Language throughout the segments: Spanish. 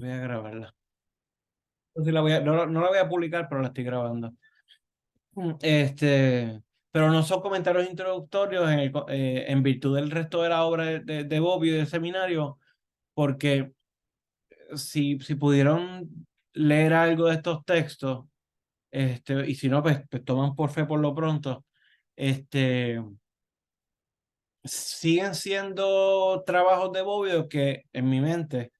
Voy a grabarla. Entonces no la voy a publicar, pero la estoy grabando. Pero no son comentarios introductorios en virtud del resto de la obra de Bobbio y del seminario, porque si pudieron leer algo de estos textos, y si no, pues toman por fe por lo pronto, este, siguen siendo trabajos de Bobbio que en mi mente,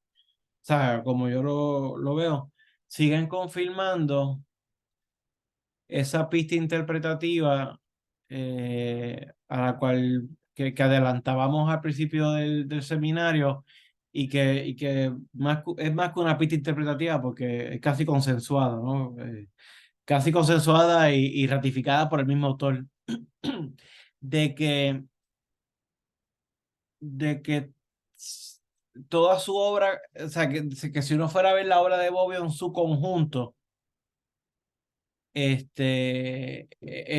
o sea, como yo lo veo, siguen confirmando esa pista interpretativa a la cual que adelantábamos al principio del seminario y que es más que una pista interpretativa porque es casi consensuada, ¿no? Casi consensuada y ratificada por el mismo autor de que, de que toda su obra, o sea, que si uno fuera a ver la obra de Bobbio en su conjunto, el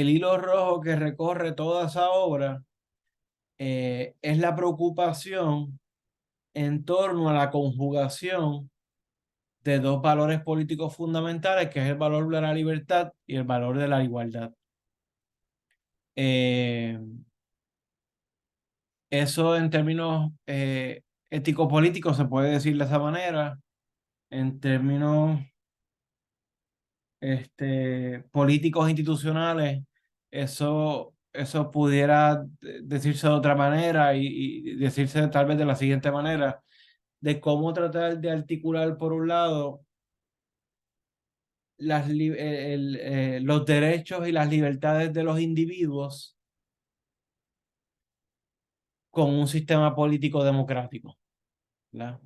hilo rojo que recorre toda esa obra es la preocupación en torno a la conjugación de dos valores políticos fundamentales, que es el valor de la libertad y el valor de la igualdad. Eh, Eso en términos ético-políticos se puede decir de esa manera, en términos políticos institucionales, eso pudiera decirse de otra manera y decirse tal vez de la siguiente manera, de cómo tratar de articular, por un lado, los derechos y las libertades de los individuos con un sistema político democrático, ¿verdad?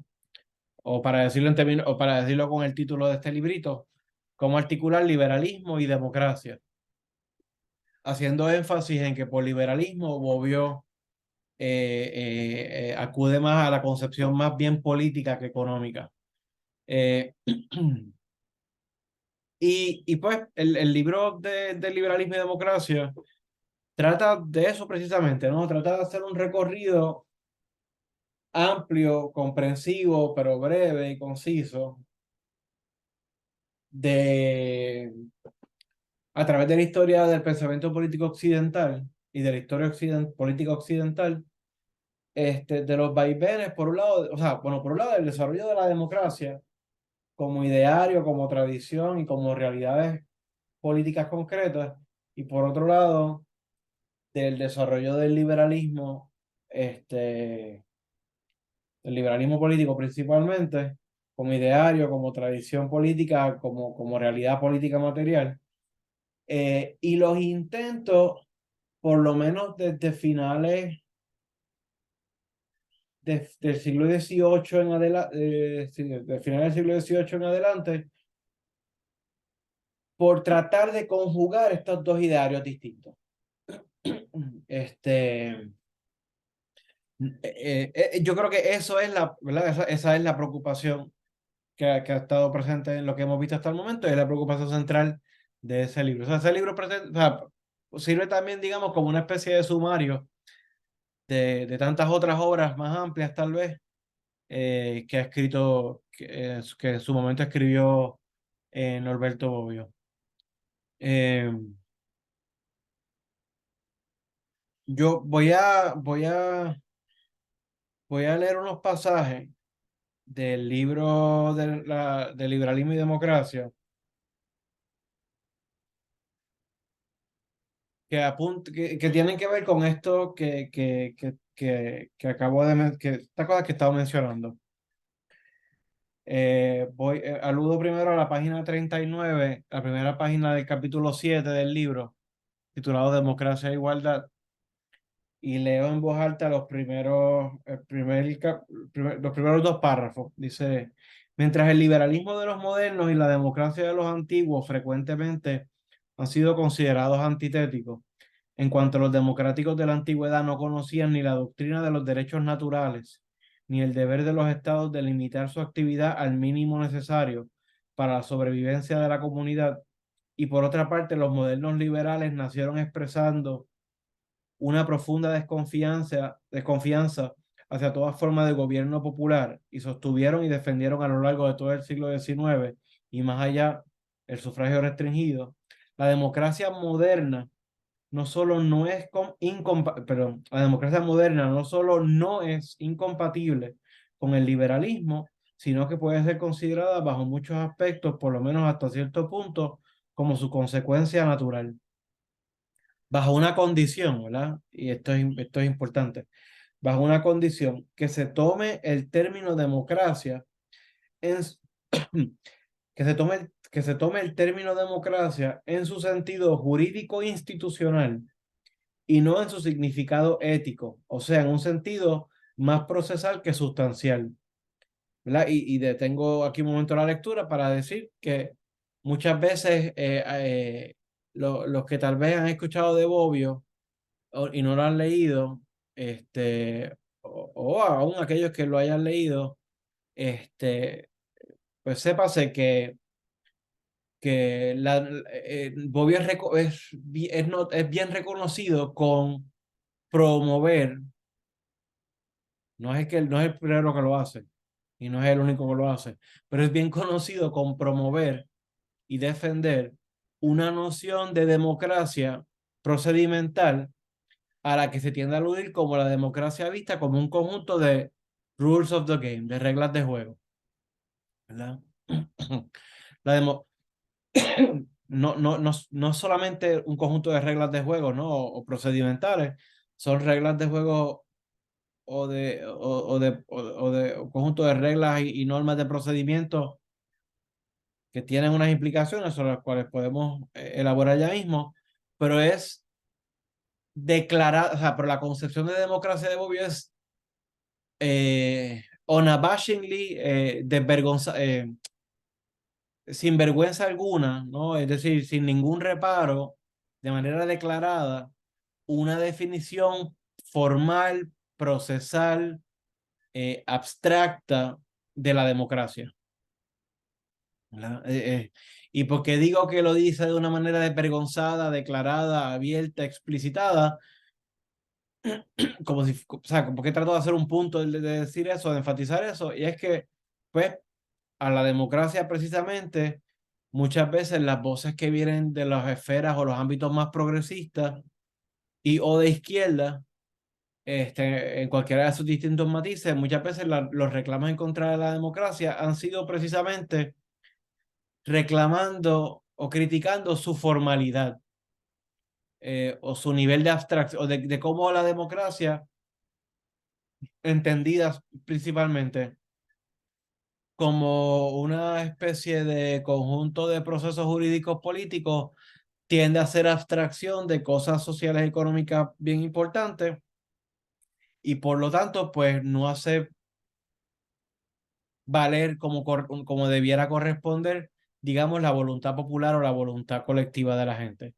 O para decirlo en términos, o para decirlo con el título de este librito, cómo articular liberalismo y democracia, haciendo énfasis en que por liberalismo Bobbio acude más a la concepción más bien política que económica. Eh, y pues el libro de liberalismo y democracia trata de eso precisamente, ¿no? Trata de hacer un recorrido amplio, comprensivo, pero breve y conciso de a través de la historia del pensamiento político occidental y de la historia política occidental, de los vaivenes, por un lado, o sea, bueno, por un lado, el desarrollo de la democracia como ideario, como tradición y como realidades políticas concretas, y por otro lado, del desarrollo del liberalismo, el liberalismo político principalmente, como ideario, como tradición política, como realidad política material, y los intentos, por lo menos desde finales del siglo XVIII en adelante, sí, de finales del siglo XVIII en adelante, por tratar de conjugar estos dos idearios distintos. Este, yo creo que eso es ¿verdad? Esa es la preocupación que ha estado presente en lo que hemos visto hasta el momento y es la preocupación central de ese libro. O sea, ese libro o sea, sirve también, digamos, como una especie de sumario de tantas otras obras más amplias, tal vez, que ha escrito, que en su momento escribió Norberto Bobbio. Eh, yo voy a leer unos pasajes del libro de Liberalismo y Democracia que tienen que ver con esto que acabo que esta cosa que estaba mencionando. Aludo primero a la página 39, la primera página del capítulo 7 del libro, titulado Democracia e Igualdad, y leo en voz alta los primeros dos párrafos. Dice, mientras el liberalismo de los modernos y la democracia de los antiguos frecuentemente han sido considerados antitéticos, en cuanto los democráticos de la antigüedad no conocían ni la doctrina de los derechos naturales, ni el deber de los estados de limitar su actividad al mínimo necesario para la sobrevivencia de la comunidad, y por otra parte los modernos liberales nacieron expresando una profunda desconfianza hacia toda forma de gobierno popular y sostuvieron y defendieron a lo largo de todo el siglo XIX y más allá el sufragio restringido, la democracia moderna no solo no es perdón, la democracia moderna no solo no es incompatible con el liberalismo, sino que puede ser considerada bajo muchos aspectos, por lo menos hasta cierto punto, como su consecuencia natural. Bajo una condición, ¿verdad? Y esto es importante. Bajo una condición que se tome el término democracia en, que se tome el término democracia en su sentido jurídico institucional y no en su significado ético, o sea, en un sentido más procesal que sustancial, ¿verdad? Y detengo aquí un momento la lectura para decir que muchas veces los que tal vez han escuchado de Bobbio y no lo han leído, o aún aquellos que lo hayan leído, pues sépase que Bobbio es bien reconocido con promover. No es el primero que lo hace y no es el único que lo hace, pero es bien conocido con promover y defender una noción de democracia procedimental a la que se tiende a aludir como la democracia vista como un conjunto de rules of the game, de reglas de juego, ¿verdad? La demo no solamente un conjunto de reglas de juego, ¿no? O procedimentales, son reglas de juego o de un conjunto de reglas y normas de procedimiento que tienen unas implicaciones sobre las cuales podemos elaborar ya mismo, pero es declarar, o sea, pero la concepción de democracia de Bobbio es unabashingly, sin vergüenza alguna, ¿no? Es decir, sin ningún reparo, de manera declarada, una definición formal, procesal, abstracta de la democracia. ¿Verdad? ¿Y por qué digo que lo dice de una manera desvergonzada, declarada, abierta, explicitada? Como si, o sea, porque trato de hacer un punto de decir eso, de enfatizar eso, y es que, pues, a la democracia precisamente, muchas veces las voces que vienen de las esferas o los ámbitos más progresistas y o de izquierda, en cualquiera de sus distintos matices, muchas veces los reclamos en contra de la democracia han sido precisamente reclamando o criticando su formalidad o su nivel de abstracción, o de cómo la democracia, entendida principalmente como una especie de conjunto de procesos jurídicos políticos, tiende a hacer abstracción de cosas sociales y económicas bien importantes y por lo tanto, pues no hace valer como debiera corresponder, digamos, la voluntad popular o la voluntad colectiva de la gente.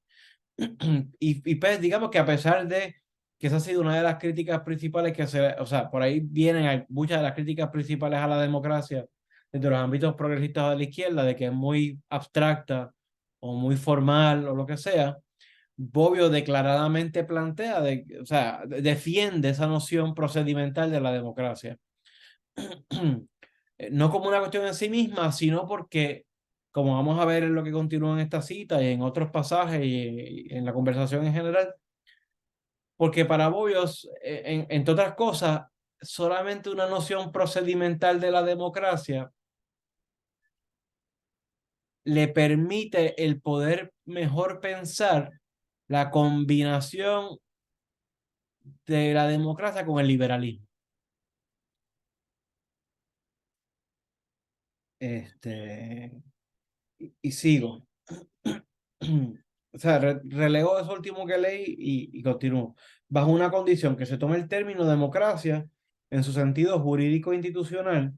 Y pues digamos que a pesar de que esa ha sido una de las críticas principales o sea, por ahí vienen muchas de las críticas principales a la democracia desde los ámbitos progresistas de la izquierda, de que es muy abstracta o muy formal o lo que sea. Bobbio declaradamente plantea, o sea, defiende esa noción procedimental de la democracia. No como una cuestión en sí misma, sino porque, como vamos a ver en lo que continúa en esta cita y en otros pasajes y en la conversación en general, porque para Bobbio, entre otras cosas, solamente una noción procedimental de la democracia le permite el poder mejor pensar la combinación de la democracia con el liberalismo. Y sigo. O sea, relego eso último que leí y continúo. Bajo una condición que se tome el término democracia en su sentido jurídico institucional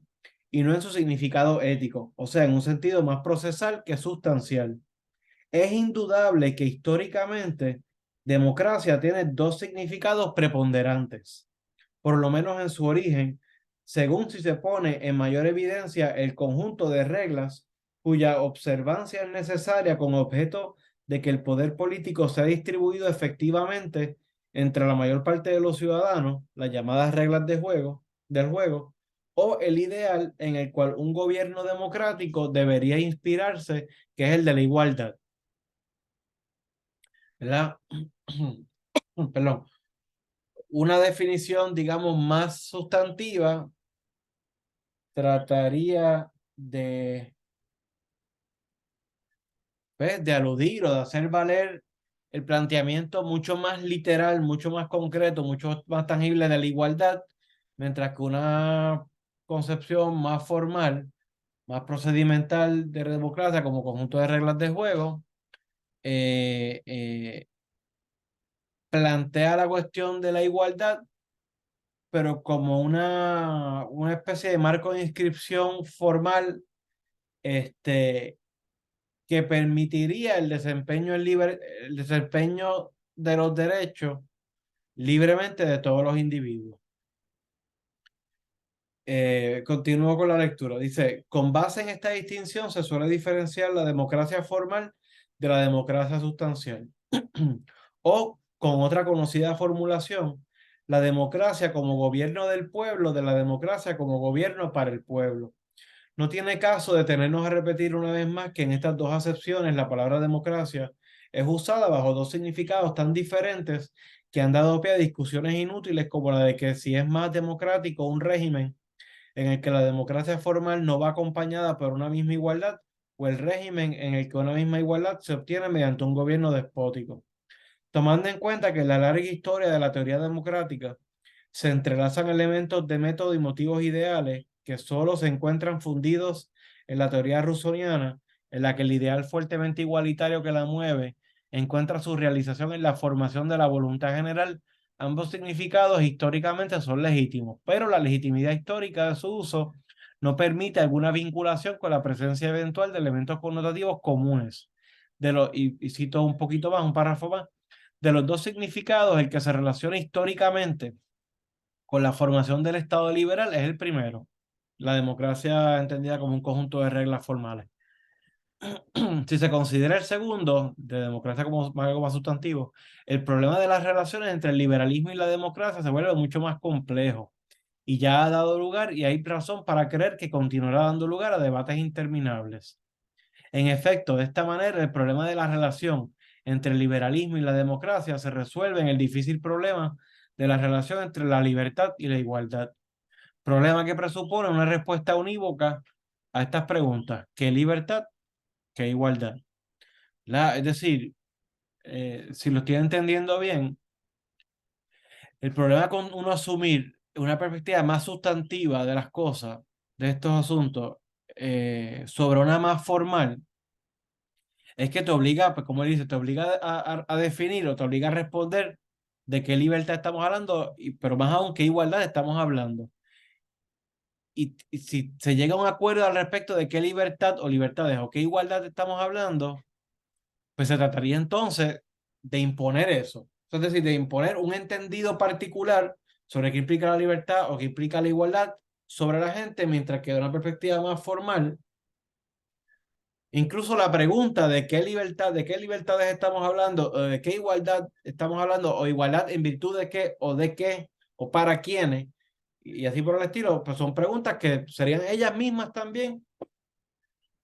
y no en su significado ético, o sea, en un sentido más procesal que sustancial. Es indudable que históricamente democracia tiene dos significados preponderantes, por lo menos en su origen, según si se pone en mayor evidencia el conjunto de reglas cuya observancia es necesaria con objeto de que el poder político sea distribuido efectivamente entre la mayor parte de los ciudadanos, las llamadas reglas de juego, del juego, o el ideal en el cual un gobierno democrático debería inspirarse, que es el de la igualdad, ¿verdad? Perdón. Una definición, digamos, más sustantiva trataría de, pues, de aludir o de hacer valer el planteamiento mucho más literal, mucho más concreto, mucho más tangible de la igualdad, mientras que una concepción más formal, más procedimental de democracia como conjunto de reglas de juego, eh, eh, plantea la cuestión de la igualdad, pero como una especie de marco de inscripción formal, este, que permitiría el desempeño de los derechos libremente de todos los individuos. Continúo con la lectura. Dice, con base en esta distinción se suele diferenciar la democracia formal de la democracia sustancial. O con otra conocida formulación, la democracia como gobierno del pueblo de la democracia como gobierno para el pueblo. No tiene caso detenernos a repetir una vez más que en estas dos acepciones la palabra democracia es usada bajo dos significados tan diferentes que han dado pie a discusiones inútiles como la de que si es más democrático un régimen en el que la democracia formal no va acompañada por una misma igualdad o el régimen en el que una misma igualdad se obtiene mediante un gobierno despótico. Tomando en cuenta que en la larga historia de la teoría democrática se entrelazan elementos de método y motivos ideales que solo se encuentran fundidos en la teoría rusoniana, en la que el ideal fuertemente igualitario que la mueve encuentra su realización en la formación de la voluntad general. Ambos significados históricamente son legítimos, pero la legitimidad histórica de su uso no permite alguna vinculación con la presencia eventual de elementos connotativos comunes. Y cito un poquito más, un párrafo más, de los dos significados, el que se relaciona históricamente con la formación del Estado liberal es el primero, la democracia entendida como un conjunto de reglas formales. Si se considera el segundo, de democracia como algo más sustantivo, el problema de las relaciones entre el liberalismo y la democracia se vuelve mucho más complejo y ya ha dado lugar y hay razón para creer que continuará dando lugar a debates interminables. En efecto, de esta manera, el problema de la relación entre el liberalismo y la democracia se resuelve en el difícil problema de la relación entre la libertad y la igualdad. Problema que presupone una respuesta unívoca a estas preguntas: ¿qué libertad? ¿Qué igualdad? Es decir, si lo estoy entendiendo bien, el problema con uno asumir una perspectiva más sustantiva de las cosas, de estos asuntos, sobre una más formal, es que te obliga, pues como él dice, te obliga a definir o te obliga a responder de qué libertad estamos hablando, pero más aún qué igualdad estamos hablando. Y si se llega a un acuerdo al respecto de qué libertad o libertades o qué igualdad estamos hablando, pues se trataría entonces de imponer eso. Es decir, de imponer un entendido particular sobre qué implica la libertad o qué implica la igualdad sobre la gente, mientras que de una perspectiva más formal, incluso la pregunta de qué libertad, de qué libertades estamos hablando, o de qué igualdad estamos hablando, o igualdad en virtud de qué, o para quiénes, y así por el estilo, pues son preguntas que serían ellas mismas también,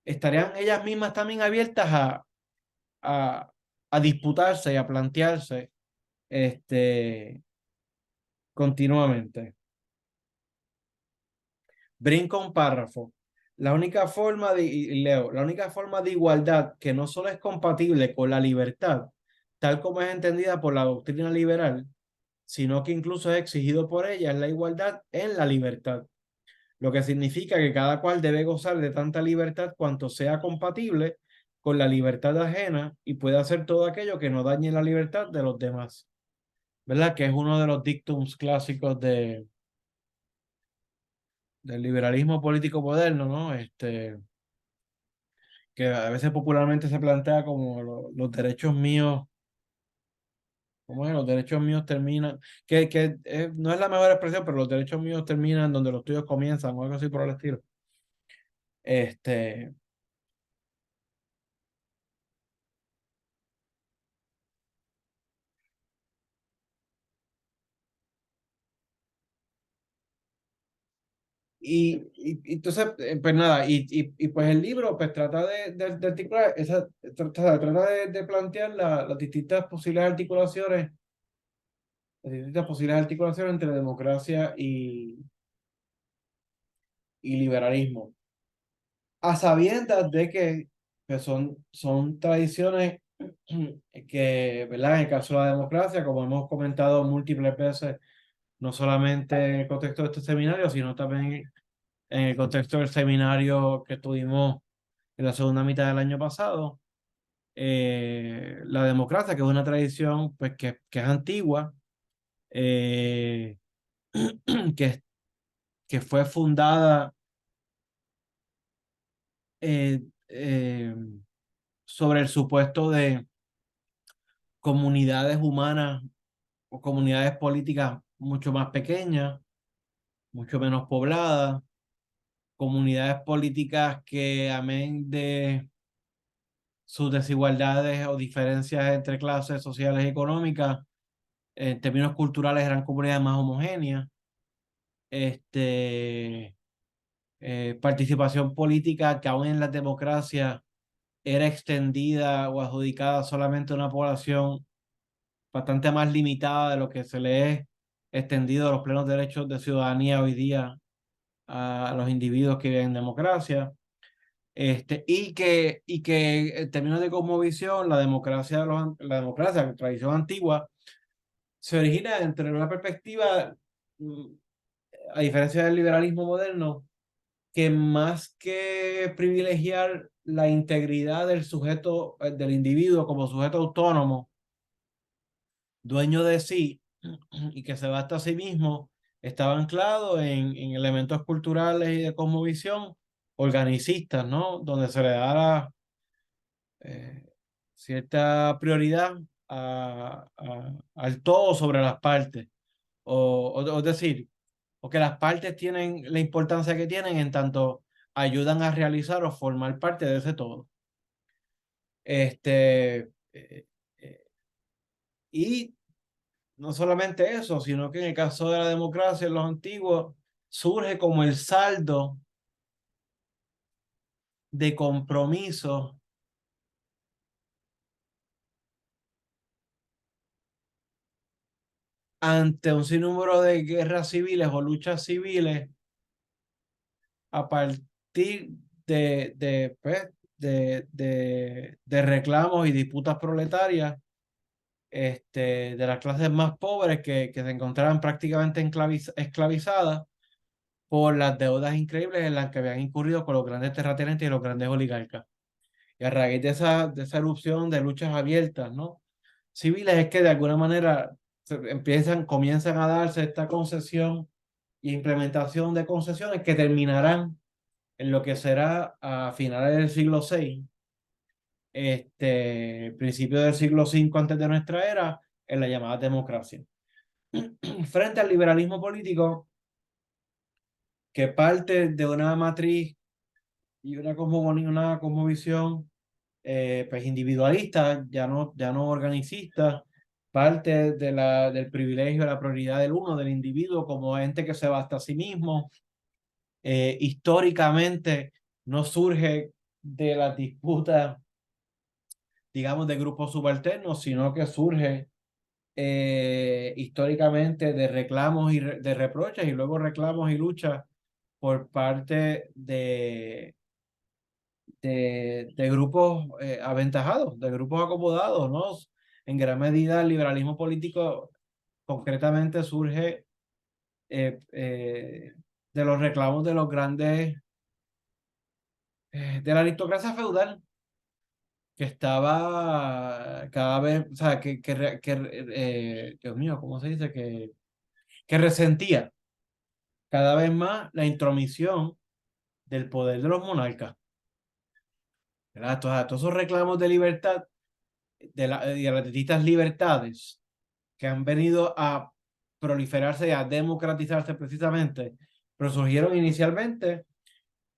estarían ellas mismas también abiertas a, a disputarse y a plantearse continuamente. Brinco un párrafo. Y leo, la única forma de igualdad que no solo es compatible con la libertad, tal como es entendida por la doctrina liberal, sino que incluso es exigido por ella, es la igualdad en la libertad, lo que significa que cada cual debe gozar de tanta libertad cuanto sea compatible con la libertad ajena y puede hacer todo aquello que no dañe la libertad de los demás. ¿Verdad? Que es uno de los dictums clásicos del liberalismo político moderno, ¿no? Que a veces popularmente se plantea como los derechos míos, ¿cómo es? Los derechos míos terminan, no es la mejor expresión, pero los derechos míos terminan donde los tuyos comienzan, o algo así por el estilo. Este, entonces, pues nada, pues el libro pues trata de articular, trata de plantear las distintas posibles articulaciones, entre democracia y liberalismo, a sabiendas de que son tradiciones que, ¿verdad? En el caso de la democracia, como hemos comentado múltiples veces, no solamente en el contexto de este seminario, sino también en el contexto del seminario que tuvimos en la segunda mitad del año pasado. La democracia, que es una tradición pues, que es antigua, eh, que, que fue fundada eh, eh, sobre el supuesto de comunidades humanas o comunidades políticas mucho más pequeñas, mucho menos pobladas, comunidades políticas que, amén de sus desigualdades o diferencias entre clases sociales y económicas, en términos culturales eran comunidades más homogéneas. Participación política que aún en la democracia era extendida o adjudicada solamente a una población bastante más limitada de lo que se le es extendido a los plenos derechos de ciudadanía hoy día a los individuos que viven en democracia. Y que en términos de cosmovisión, la democracia, tradición antigua, se origina entre una perspectiva, mm, a diferencia del liberalismo moderno, que más que privilegiar la integridad del sujeto, del individuo como sujeto autónomo, dueño de sí y que se basta a sí mismo, estaba anclado en elementos culturales y de cosmovisión organicistas, ¿no? Donde se le da eh, cierta prioridad al todo sobre las partes. Es decir, o que las partes tienen la importancia que tienen en tanto ayudan a realizar o formar parte de ese todo. Eh, eh, y no solamente eso, sino que en el caso de la democracia en los antiguos surge como el saldo de compromiso ante un sinnúmero de guerras civiles o luchas civiles a partir pues, de reclamos y disputas proletarias, de las clases más pobres que se encontraban prácticamente esclavizadas por las deudas increíbles en las que habían incurrido con los grandes terratenientes y los grandes oligarcas. Y a raíz de esa erupción de luchas abiertas, ¿no? Civiles, es que de alguna manera comienzan a darse esta concesión e implementación de concesiones que terminarán en lo que será a finales del siglo VI, principio del siglo V antes de nuestra era, en la llamada democracia. Frente al liberalismo político, que parte de una matriz y una cosmovisión pues individualista, ya no organicista, parte del privilegio, de la prioridad del uno, del individuo como ente que se basta a sí mismo. Históricamente no surge de las disputas, digamos, de grupos subalternos, sino que surge históricamente de reclamos de reproches y luego reclamos y luchas por parte de grupos aventajados, de grupos acomodados, ¿no? En gran medida el liberalismo político concretamente surge de los reclamos de los grandes, de la aristocracia feudal, que estaba cada vez, o sea, Dios mío, ¿cómo se dice? Que resentía cada vez más la intromisión del poder de los monarcas, ¿verdad? Todos esos reclamos de libertad, de las distintas libertades que han venido a proliferarse y a democratizarse precisamente, pero surgieron inicialmente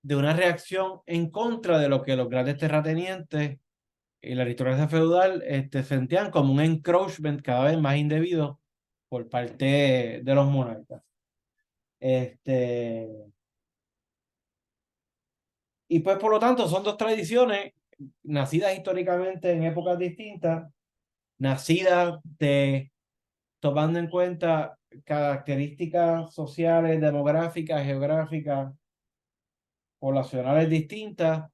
de una reacción en contra de lo que los grandes terratenientes y la aristocracia feudal sentían como un encroachment cada vez más indebido por parte de los monarcas. Este, Y pues por lo tanto son dos tradiciones nacidas históricamente en épocas distintas, nacidas tomando en cuenta características sociales, demográficas, geográficas, poblacionales distintas,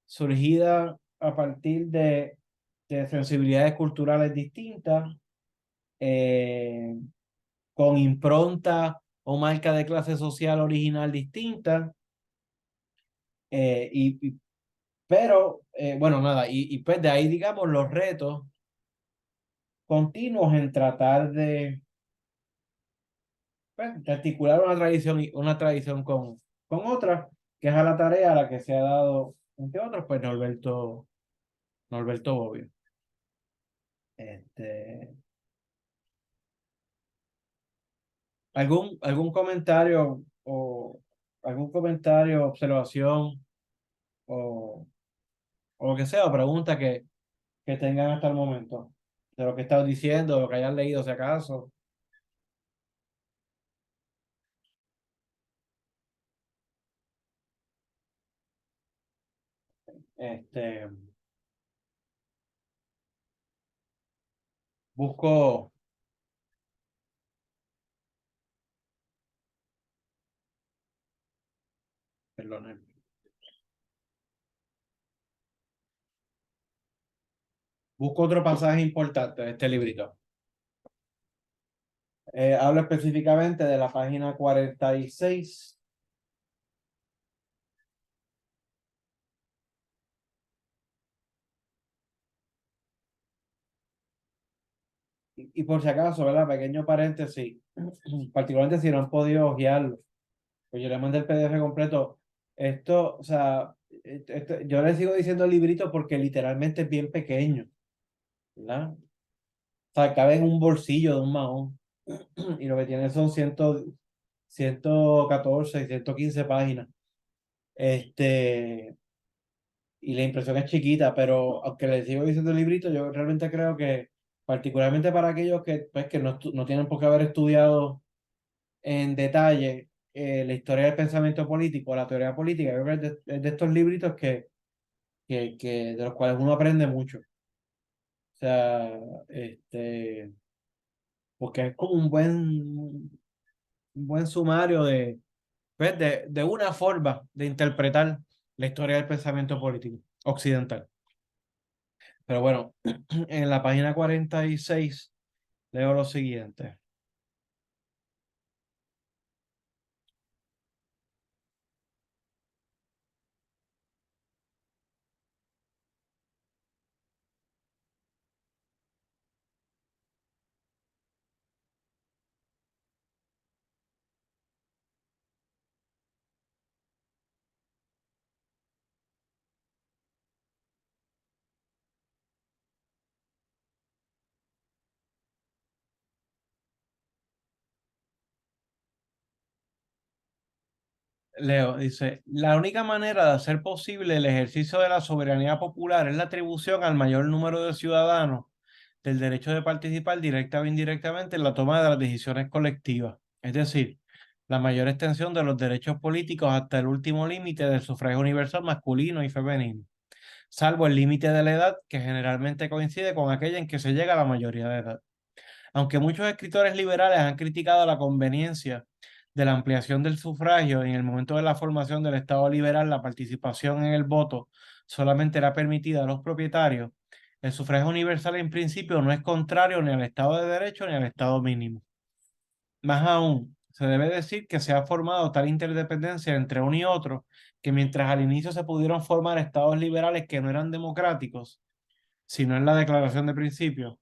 surgidas a partir de sensibilidades culturales distintas, eh, con impronta o marca de clase social original distinta, pero bueno, nada, pues de ahí digamos los retos continuos en tratar de articular una tradición con otra, que es a la tarea a la que se ha dado, entre otros, pues Norberto Bobbio. Este, algún comentario o observación o, o lo que sea, o pregunta que tengan hasta el momento de lo que he estado diciendo, de lo que hayan leído, si acaso. Este, busco, perdón, busco otro pasaje importante de este librito. Hablo específicamente de la página 46. Y por si acaso, ¿verdad? Pequeño paréntesis, particularmente si no han podido hojearlo, pues yo le mandé el PDF completo. Esto, o sea, yo le sigo diciendo librito porque literalmente es bien pequeño, ¿verdad? O sea, cabe en un bolsillo de un mahón. Y lo que tiene son 114 115 páginas. Este, y la impresión es chiquita, pero aunque le sigo diciendo librito, yo realmente creo que, particularmente para aquellos que, pues, que no tienen por qué haber estudiado en detalle la historia del pensamiento político, la teoría política, yo creo que es de estos libritos de los cuales uno aprende mucho. O sea, porque es como un buen sumario pues, de una forma de interpretar la historia del pensamiento político occidental. Pero bueno, en la página 46 leo lo siguiente. Leo dice, la única manera de hacer posible el ejercicio de la soberanía popular es la atribución al mayor número de ciudadanos del derecho de participar directa o indirectamente en la toma de las decisiones colectivas, es decir, la mayor extensión de los derechos políticos hasta el último límite del sufragio universal masculino y femenino, salvo el límite de la edad que generalmente coincide con aquella en que se llega a la mayoría de edad. Aunque muchos escritores liberales han criticado la conveniencia de la ampliación del sufragio en el momento de la formación del Estado liberal, la participación en el voto solamente era permitida a los propietarios, el sufragio universal en principio no es contrario ni al Estado de Derecho ni al Estado mínimo. Más aún, se debe decir que se ha formado tal interdependencia entre uno y otro que mientras al inicio se pudieron formar estados liberales que no eran democráticos, sino en la declaración de principios,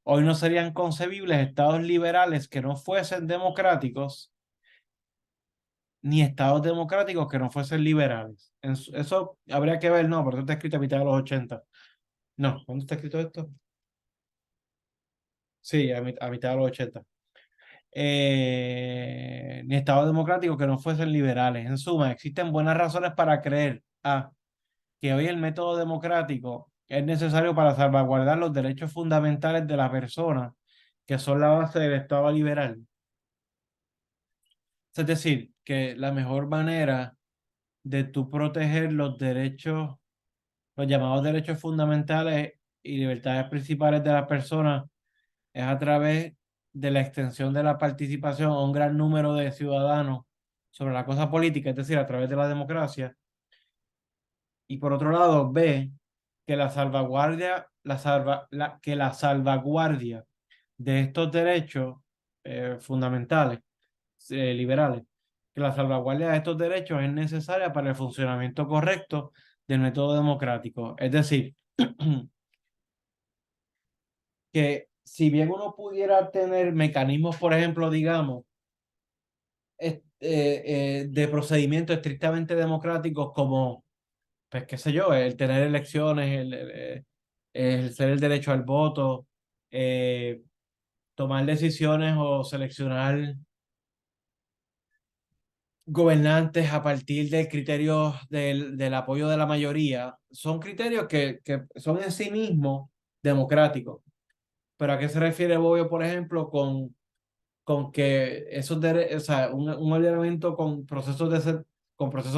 hoy no serían concebibles estados liberales que no fuesen democráticos, ni estados democráticos que no fuesen liberales. Eso habría que ver, no, pero esto está escrito a mitad de los 80. No, ¿cuándo está escrito esto? Sí, a mitad de los 80. Ni estados democráticos que no fuesen liberales. En suma, existen buenas razones para creer que hoy el método democrático es necesario para salvaguardar los derechos fundamentales de la persona, que son la base del Estado liberal. Es decir, que la mejor manera de tú proteger los derechos, los llamados derechos fundamentales y libertades principales de las personas es a través de la extensión de la participación a un gran número de ciudadanos sobre la cosa política, es decir, a través de la democracia. Y por otro lado, B, que la salvaguardia, que la salvaguardia de estos derechos fundamentales, liberales, que la salvaguardia de estos derechos es necesaria para el funcionamiento correcto del método democrático. Es decir, que si bien uno pudiera tener mecanismos, por ejemplo, digamos, de procedimientos estrictamente democráticos como, pues qué sé yo, el tener elecciones, el ser el derecho al voto, eh, tomar decisiones o seleccionar gobernantes a partir del criterio del apoyo de la mayoría, son criterios que son en sí mismos democráticos. Pero ¿a qué se refiere Bobbio, por ejemplo, con que esos o sea, un ordenamiento con procesos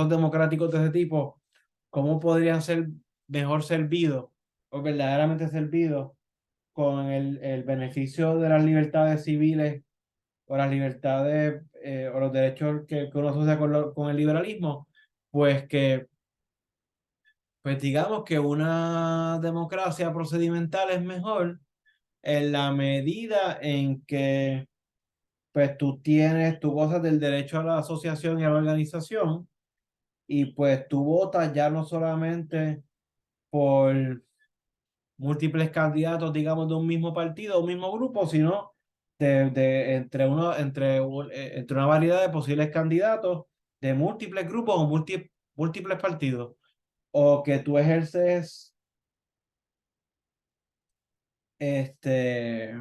democráticos de ese tipo, cómo podrían ser mejor servidos o verdaderamente servidos con el beneficio de las libertades civiles o las libertades o los derechos que uno asocia con el liberalismo? Pues que, pues digamos que una democracia procedimental es mejor en la medida en que pues tú gozas del derecho a la asociación y a la organización y pues tú votas ya no solamente por múltiples candidatos, digamos, de un mismo partido, un mismo grupo, sino entre una variedad de posibles candidatos de múltiples grupos o múltiples partidos, o que tú ejerces este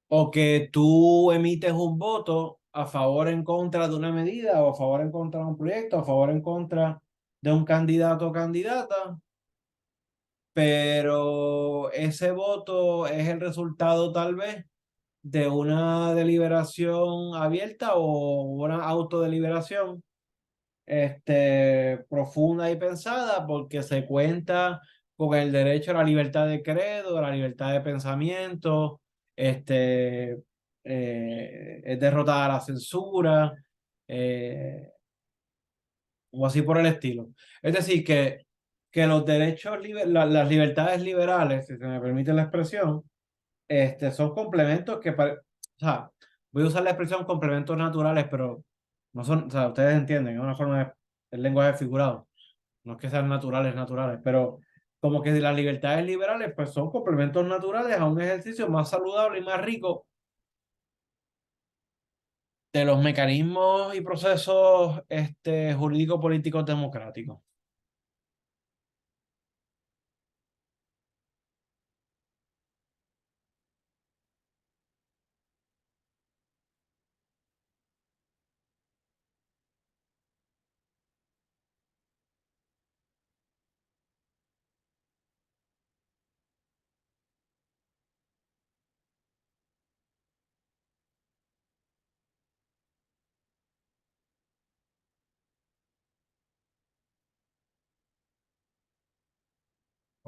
o que tú emites un voto a favor o en contra de una medida, o a favor o en contra de un proyecto, a favor o en contra de un candidato o candidata, pero ese voto es el resultado tal vez de una deliberación abierta o una autodeliberación profunda y pensada, porque se cuenta con el derecho a la libertad de credo, a la libertad de pensamiento, es derrotada la censura, eh, o así por el estilo. Es decir, que los derechos, las libertades liberales, si se me permite la expresión, son complementos o sea, voy a usar la expresión complementos naturales, pero no son, o sea, ustedes entienden, es una forma el lenguaje figurado, no es que sean naturales, naturales, pero como que las libertades liberales, pues son complementos naturales a un ejercicio más saludable y más rico de los mecanismos y procesos jurídico políticos democráticos.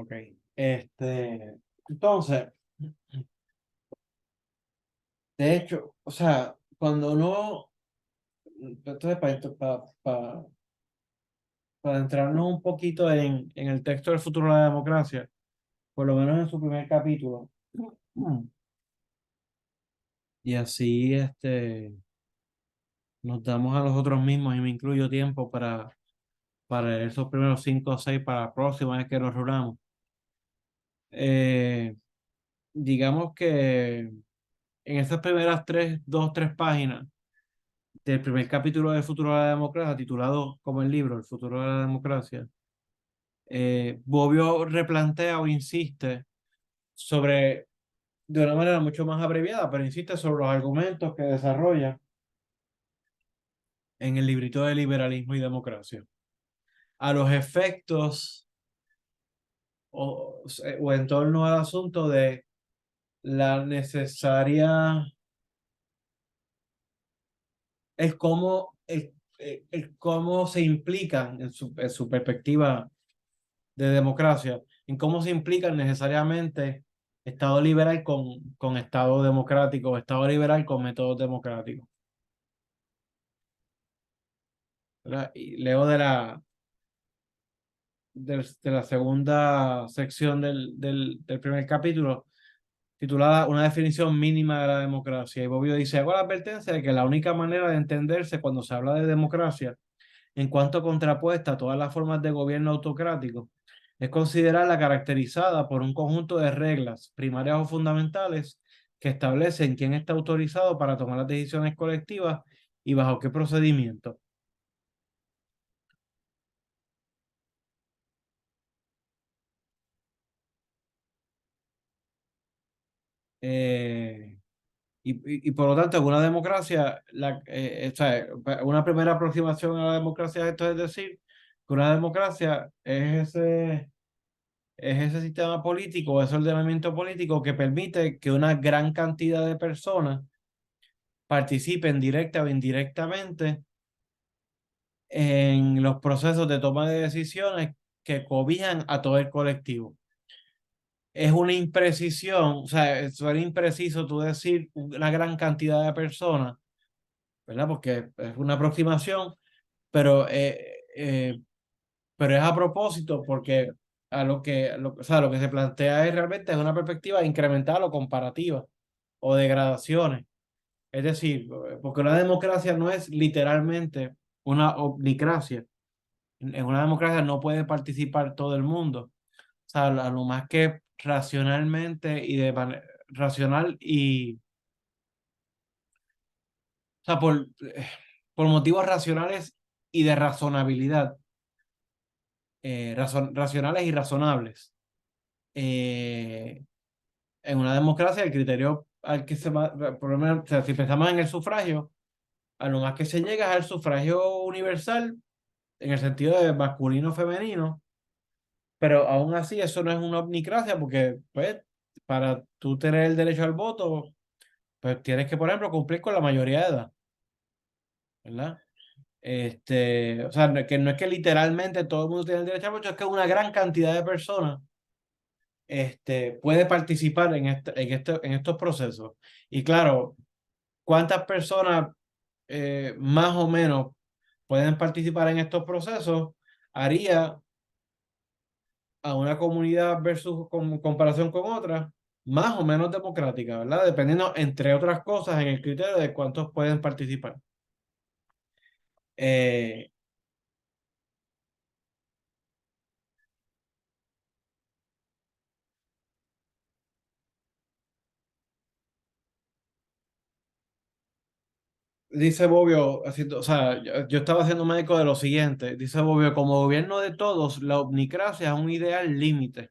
Ok. Entonces, de hecho, o sea, cuando uno, entonces, para entrarnos un poquito en el texto del futuro de la democracia, por lo menos en su primer capítulo, y así nos damos a nosotros mismos, y me incluyo tiempo para leer esos primeros 5 o 6 para la próxima vez que nos reunamos. Eh, digamos que en esas primeras 2, 3 páginas del primer capítulo del futuro de la democracia, titulado como el libro, El futuro de la democracia, Bobbio replantea o insiste sobre, de una manera mucho más abreviada, pero insiste sobre los argumentos que desarrolla en el librito de liberalismo y democracia. A los efectos o en torno al asunto de la necesaria, es como, cómo se implican en su perspectiva de democracia, en cómo se implican necesariamente Estado liberal con Estado democrático, Estado liberal con métodos democráticos. ¿Verdad? Y leo de la segunda sección del primer capítulo, titulada Una definición mínima de la democracia. Y Bobbio dice, hago la advertencia de que la única manera de entenderse cuando se habla de democracia, en cuanto contrapuesta a todas las formas de gobierno autocrático, es considerarla caracterizada por un conjunto de reglas primarias o fundamentales que establecen quién está autorizado para tomar las decisiones colectivas y bajo qué procedimiento. Eh, y por lo tanto, en una democracia, o sea, una primera aproximación a la democracia, esto es decir, que una democracia es ese sistema político, ese ordenamiento político que permite que una gran cantidad de personas participen directa o indirectamente en los procesos de toma de decisiones que cobijan a todo el colectivo. Es una imprecisión, o sea, suena impreciso tú decir una gran cantidad de personas, ¿verdad? Porque es una aproximación, pero, pero es a propósito porque o sea, lo que se plantea es realmente es una perspectiva incremental o comparativa o de gradaciones. Es decir, porque una democracia no es literalmente una omnicracia. En una democracia no puede participar todo el mundo. O sea, a lo más que racionalmente y racional y, o sea, por motivos racionales y de razonabilidad, racionales y razonables. Eh, en una democracia el criterio al que se va, por lo menos, o sea, si pensamos en el sufragio, a lo más que se llega es al sufragio universal en el sentido de masculino femenino, pero aún así eso no es una omnicracia porque, pues, para tú tener el derecho al voto, pues tienes que, por ejemplo, cumplir con la mayoría de edad, ¿verdad? O sea, que no es que literalmente todo el mundo tiene el derecho al voto, es que una gran cantidad de personas puede participar en estos procesos. Y claro, ¿cuántas personas más o menos pueden participar en estos procesos? Haría a una comunidad versus comparación con otra, más o menos democrática, ¿verdad? Dependiendo, entre otras cosas, en el criterio de cuántos pueden participar. Eh, Dice Bobbio, o sea, yo estaba haciendo médico de lo siguiente, dice Bobbio, como gobierno de todos, la omnicracia es un ideal límite.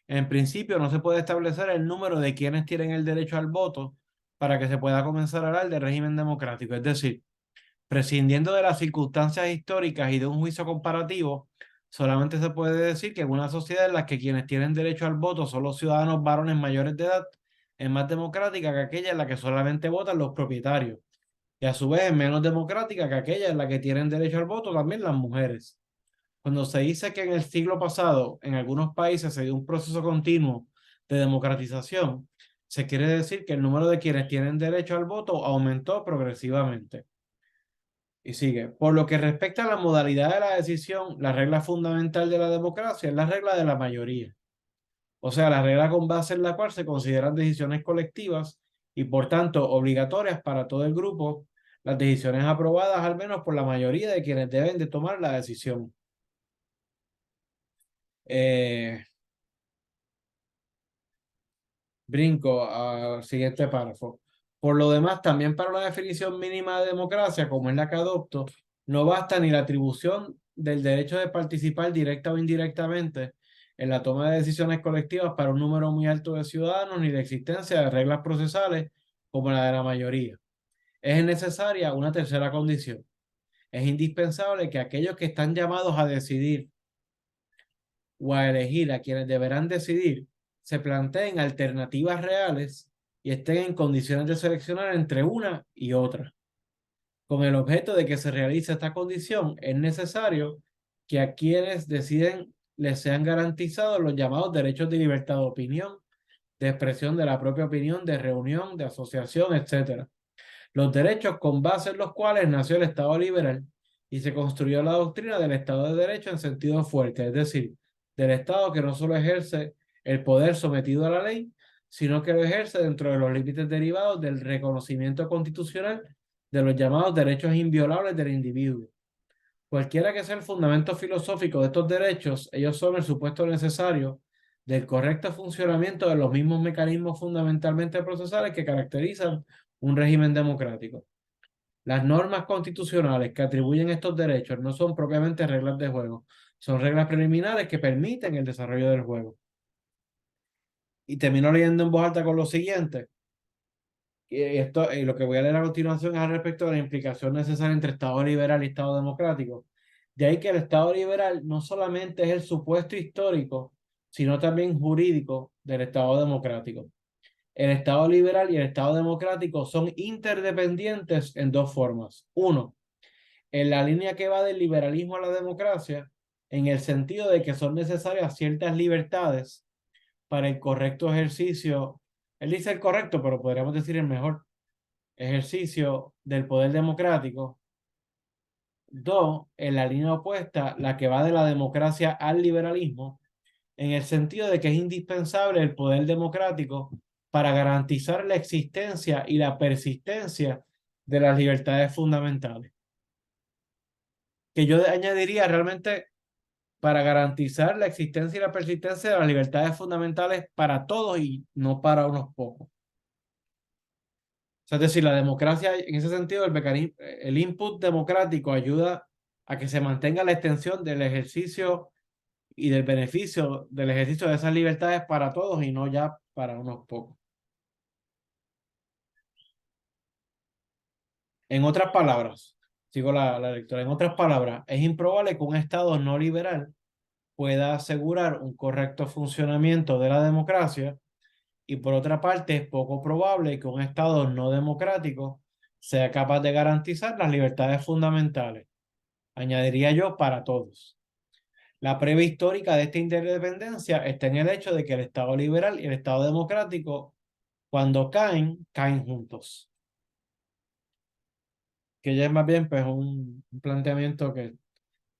En principio, no se puede establecer el número de quienes tienen el derecho al voto para que se pueda comenzar a hablar de régimen democrático. Es decir, prescindiendo de las circunstancias históricas y de un juicio comparativo, solamente se puede decir que en una sociedad en la que quienes tienen derecho al voto son los ciudadanos varones mayores de edad, es más democrática que aquella en la que solamente votan los propietarios, y a su vez es menos democrática que aquella en la que tienen derecho al voto también las mujeres. Cuando se dice que en el siglo pasado en algunos países se dio un proceso continuo de democratización, se quiere decir que el número de quienes tienen derecho al voto aumentó progresivamente. Y sigue, por lo que respecta a la modalidad de la decisión, la regla fundamental de la democracia es la regla de la mayoría. O sea, la regla con base en la cual se consideran decisiones colectivas y por tanto obligatorias para todo el grupo, las decisiones aprobadas al menos por la mayoría de quienes deben de tomar la decisión. Eh, Brinco al siguiente párrafo. Por lo demás, también para una definición mínima de democracia, como es la que adopto, no basta ni la atribución del derecho de participar directa o indirectamente en la toma de decisiones colectivas para un número muy alto de ciudadanos, ni la existencia de reglas procesales como la de la mayoría. Es necesaria una tercera condición. Es indispensable que aquellos que están llamados a decidir o a elegir a quienes deberán decidir, se planteen alternativas reales y estén en condiciones de seleccionar entre una y otra. Con el objeto de que se realice esta condición, es necesario que a quienes deciden les sean garantizados los llamados derechos de libertad de opinión, de expresión de la propia opinión, de reunión, de asociación, etc. Los derechos con base en los cuales nació el Estado liberal y se construyó la doctrina del Estado de Derecho en sentido fuerte, es decir, del Estado que no solo ejerce el poder sometido a la ley, sino que lo ejerce dentro de los límites derivados del reconocimiento constitucional de los llamados derechos inviolables del individuo. Cualquiera que sea el fundamento filosófico de estos derechos, ellos son el supuesto necesario del correcto funcionamiento de los mismos mecanismos fundamentalmente procesales que caracterizan un régimen democrático. Las normas constitucionales que atribuyen estos derechos no son propiamente reglas de juego, son reglas preliminares que permiten el desarrollo del juego. Y termino leyendo en voz alta con lo siguiente. Lo que voy a leer a continuación es al respecto de la implicación necesaria entre Estado liberal y Estado democrático. De ahí que el Estado liberal no solamente es el supuesto histórico, sino también jurídico del Estado democrático. El Estado liberal y el Estado democrático son interdependientes en dos formas. Uno, en la línea que va del liberalismo a la democracia, en el sentido de que son necesarias ciertas libertades para el correcto ejercicio, él dice el correcto, pero podríamos decir el mejor ejercicio del poder democrático. Dos, en la línea opuesta, la que va de la democracia al liberalismo, en el sentido de que es indispensable el poder democrático para garantizar la existencia y la persistencia de las libertades fundamentales. Que yo añadiría realmente para garantizar la existencia y la persistencia de las libertades fundamentales para todos y no para unos pocos. O sea, es decir, la democracia, en ese sentido, el input democrático ayuda a que se mantenga la extensión del ejercicio y del beneficio del ejercicio de esas libertades para todos y no ya para unos pocos. En otras palabras, sigo la lectura, en otras palabras, es improbable que un Estado no liberal pueda asegurar un correcto funcionamiento de la democracia y por otra parte es poco probable que un Estado no democrático sea capaz de garantizar las libertades fundamentales, añadiría yo, para todos. La prueba histórica de esta interdependencia está en el hecho de que el Estado liberal y el Estado democrático, cuando caen, caen juntos. Que ya es más bien pues un planteamiento que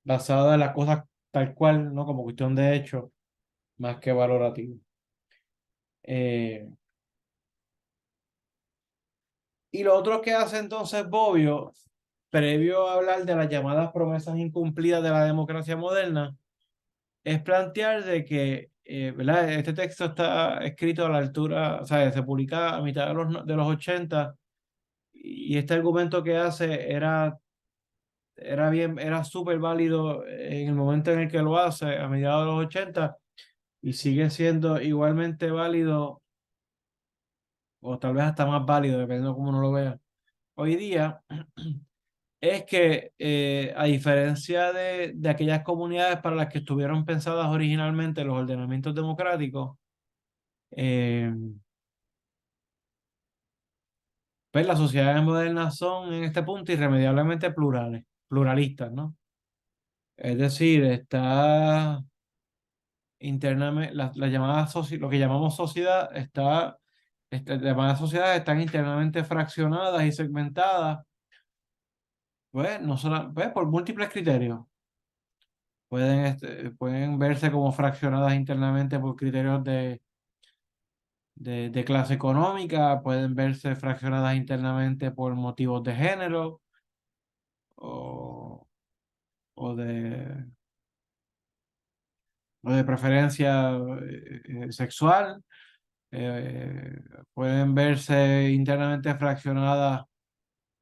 basado en las cosas tal cual, ¿no? Como cuestión de hecho, más que valorativo. Eh, y lo otro que hace entonces Bobbio, previo a hablar de las llamadas promesas incumplidas de la democracia moderna, es plantear de que, ¿verdad? Este texto está escrito a la altura, o sea, se publica a mitad de los 80 y este argumento que hace era súper válido en el momento en el que lo hace, a mediados de los 80 y sigue siendo igualmente válido o tal vez hasta más válido, dependiendo de cómo uno lo vea. Hoy día es que, a diferencia de aquellas comunidades para las que estuvieron pensadas originalmente los ordenamientos democráticos, eh, pues las sociedades modernas son en este punto irremediablemente pluralistas, ¿no? Es decir, está internamente, la llamada lo que llamamos sociedad las llamadas sociedades están internamente fraccionadas y segmentadas, pues, no solo, pues, por múltiples criterios. Pueden verse como fraccionadas internamente por criterios de clase económica, pueden verse fraccionadas internamente por motivos de género o, o de, o de preferencia sexual. eh, Pueden verse internamente fraccionadas,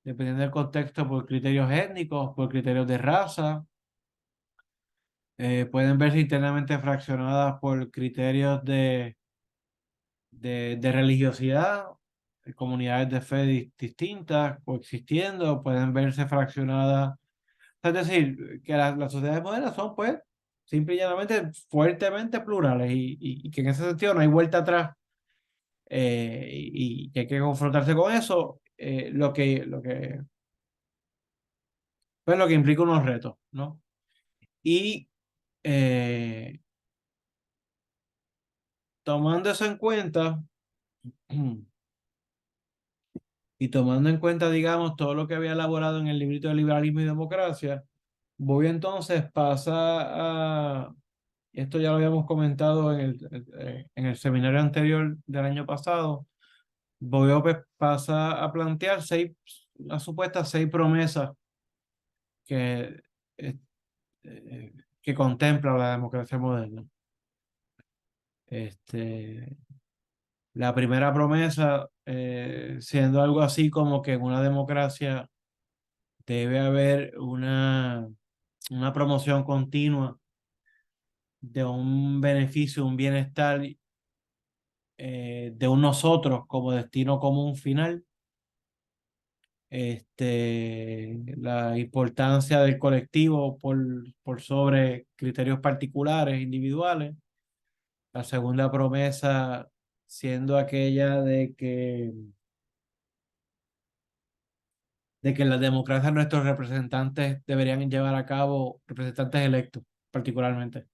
dependiendo del contexto, por criterios étnicos, por criterios de raza. Pueden verse internamente fraccionadas por criterios de religiosidad, comunidades de fe distintas coexistiendo, pueden verse fraccionadas. Es decir, que las sociedades modernas son, pues, simple y llanamente fuertemente plurales y que en ese sentido no hay vuelta atrás, y que hay que confrontarse con eso. Lo que pues lo que implica unos retos, ¿no? Y eh, tomando eso en cuenta, y tomando en cuenta, digamos, todo lo que había elaborado en el librito de Liberalismo y Democracia, voy entonces, esto ya lo habíamos comentado en el seminario anterior del año pasado, pasa a plantear las supuestas 6 promesas que, eh, que contempla la democracia moderna. Este, la primera promesa, siendo algo así como que en una democracia debe haber una promoción continua de un beneficio, un bienestar, de un nosotros como destino común final. La importancia del colectivo por sobre criterios particulares, individuales. La segunda promesa siendo aquella de que en la democracia nuestros representantes deberían llevar a cabo, representantes electos particularmente,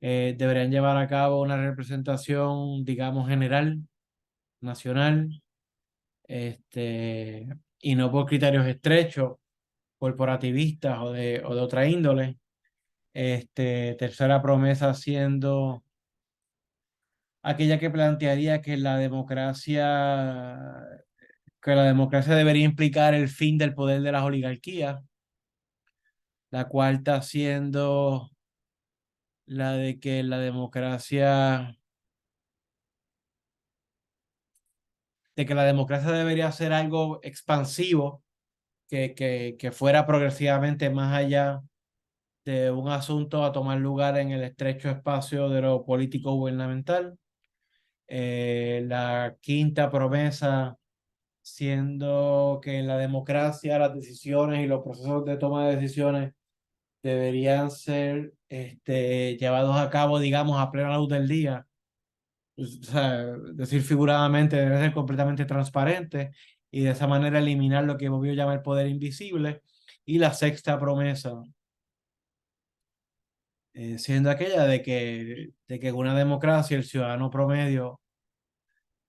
deberían llevar a cabo una representación, digamos, general, nacional, este, y no por criterios estrechos, corporativistas o de otra índole. Tercera promesa siendo aquella que plantearía que la democracia debería implicar el fin del poder de las oligarquías. La cuarta siendo la de que la democracia debería ser algo expansivo, que fuera progresivamente más allá de un asunto a tomar lugar en el estrecho espacio de lo político gubernamental. La quinta promesa siendo que en la democracia las decisiones y los procesos de toma de decisiones deberían ser llevados a cabo, digamos, a plena luz del día. O sea, decir figuradamente, debe ser completamente transparente y de esa manera eliminar lo que Bobbio llama el poder invisible. Y la sexta promesa, siendo aquella de que en una democracia el ciudadano promedio,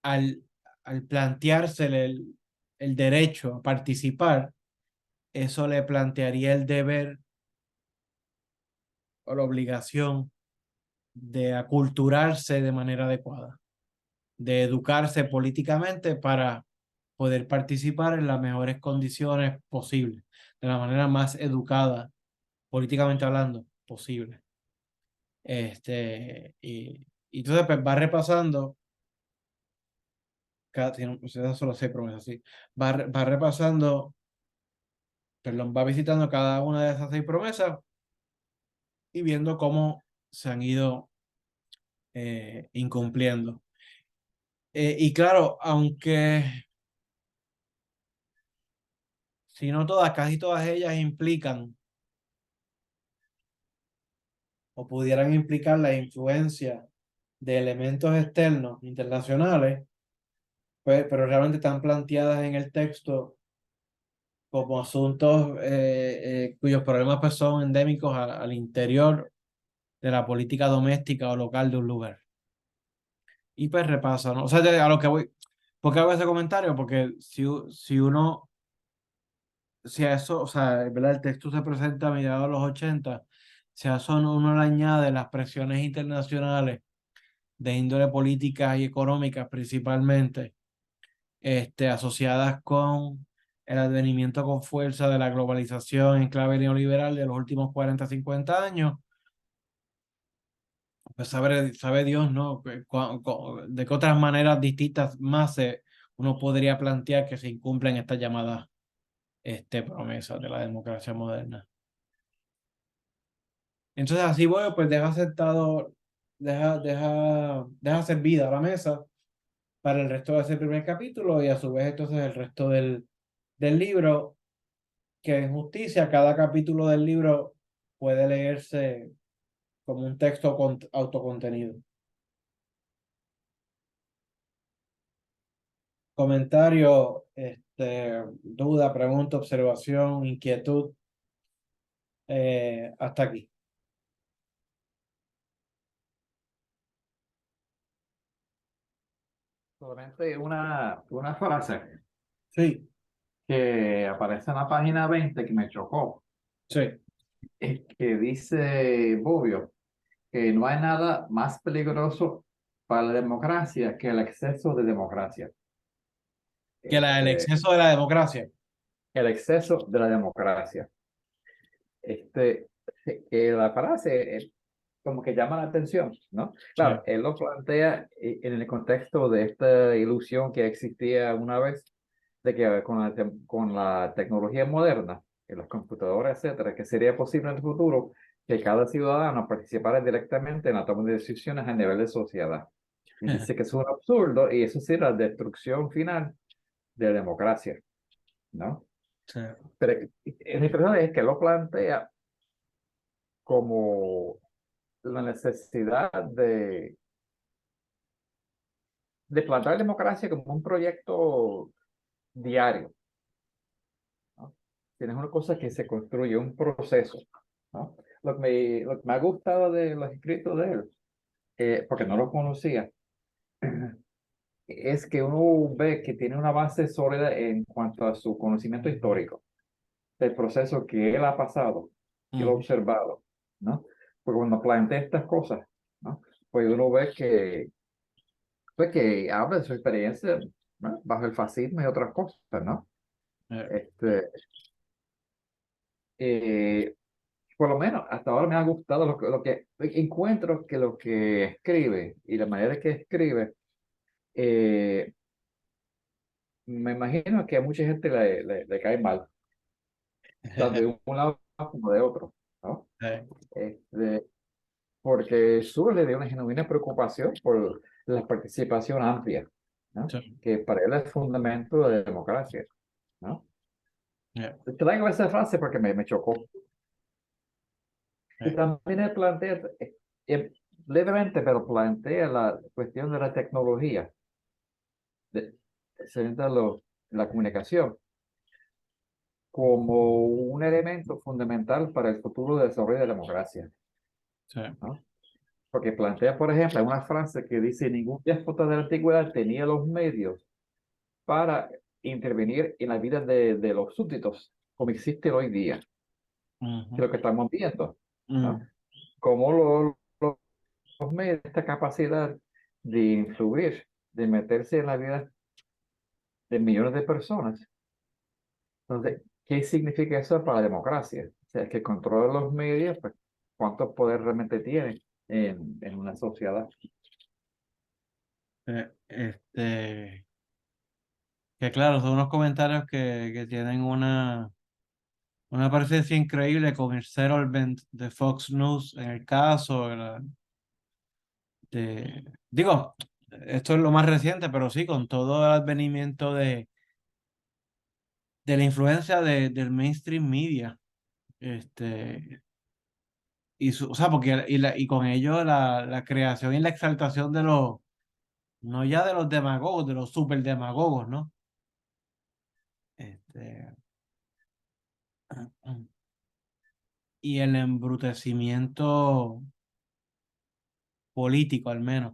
al, al plantearse el derecho a participar, eso le plantearía el deber o la obligación de aculturarse de manera adecuada, de educarse políticamente para poder participar en las mejores condiciones posibles, de la manera más educada, políticamente hablando, posible. Y entonces pues, va repasando, esas son las 6 promesas, sí, va repasando, perdón, va visitando cada una de esas 6 promesas y viendo cómo se han ido incumpliendo. Y claro, aunque si no todas, casi todas ellas implican o pudieran implicar la influencia de elementos externos, internacionales, pues, pero realmente están planteadas en el texto como asuntos cuyos problemas pues, son endémicos al interior de la política doméstica o local de un lugar. Y pues repasa, ¿no? O sea, a lo que voy, ¿por qué hago ese comentario? Porque si a eso, o sea, ¿verdad? El texto se presenta a mediados de los 80, si a eso uno le añade las presiones internacionales de índole políticas y económicas principalmente, asociadas con el advenimiento con fuerza de la globalización en clave neoliberal de los últimos 40 50 años, pues sabe Dios, ¿no? De qué otras maneras distintas más uno podría plantear que se incumplen estas llamadas promesas de la democracia moderna. Entonces así voy, pues deja servida la mesa para el resto de ese primer capítulo y a su vez entonces el resto del libro, que en justicia cada capítulo del libro puede leerse como un texto autocontenido. Comentario, duda, pregunta, observación, inquietud. hasta aquí. Solamente una frase Sí, que aparece en la página 20 que me chocó, sí. es que dice Bobbio que no hay nada más peligroso para la democracia que el exceso de democracia. El Este, exceso de la democracia. el exceso de la democracia. Este, la frase como que llama la atención, ¿no? Sí. Claro, él lo plantea en el contexto de esta ilusión que existía una vez de que con la tecnología moderna, en las computadoras, etcétera, que sería posible en el futuro que cada ciudadano participara directamente en la toma de decisiones a nivel de sociedad. Y dice que es un absurdo y eso sí la destrucción final de la democracia, ¿no? Sí. Pero la impresión es que lo plantea como la necesidad de plantear democracia como un proyecto diario, ¿no? Tienes una cosa que se construye, un proceso, ¿no? Lo que me ha gustado de los escritos de él, porque no lo conocía, es que uno ve que tiene una base sólida en cuanto a su conocimiento histórico, del proceso que él ha pasado, que él ha Ujú. observado, ¿no? Porque cuando plantea estas cosas, ¿no? Pues uno ve pues que habla de su experiencia, ¿no? Bajo el fascismo y otras cosas, ¿no? Eh, Este, eh, por lo menos hasta ahora me ha gustado lo que encuentro que lo que escribe y la manera que escribe, eh, me imagino que a mucha gente le cae mal, tanto de un lado como de otro, ¿no? eh, Este, porque surge de una genuina preocupación por la participación amplia, ¿no? sí, Que para él es fundamento de la democracia, ¿no? eh, Te traigo esa frase porque me chocó. Y eh, también él plantea, eh, levemente, pero plantea la cuestión de la tecnología, de, se entra la comunicación, como un elemento fundamental para el futuro desarrollo de la democracia, sí. ¿no? Porque plantea, por ejemplo, una frase que dice, ningún déspota de la antigüedad tenía los medios para intervenir en la vida de los súbditos, como existe hoy día, que es Ujú, lo que estamos viendo, ¿no? ujú. Como los medios, esta capacidad de influir, de meterse en la vida de millones de personas. Entonces, ¿qué significa eso para la democracia? O sea, que controla los medios, pues, ¿cuánto poder realmente tiene en una sociedad? Que claro, son unos comentarios que tienen una presencia increíble con el settlement de Fox News en el caso digo, esto es lo más reciente, pero sí, con todo el advenimiento de la influencia del mainstream media, o sea, porque y con ello la creación y la exaltación no ya de los demagogos, de los super demagogos, ¿no? Este, y el embrutecimiento político, al menos,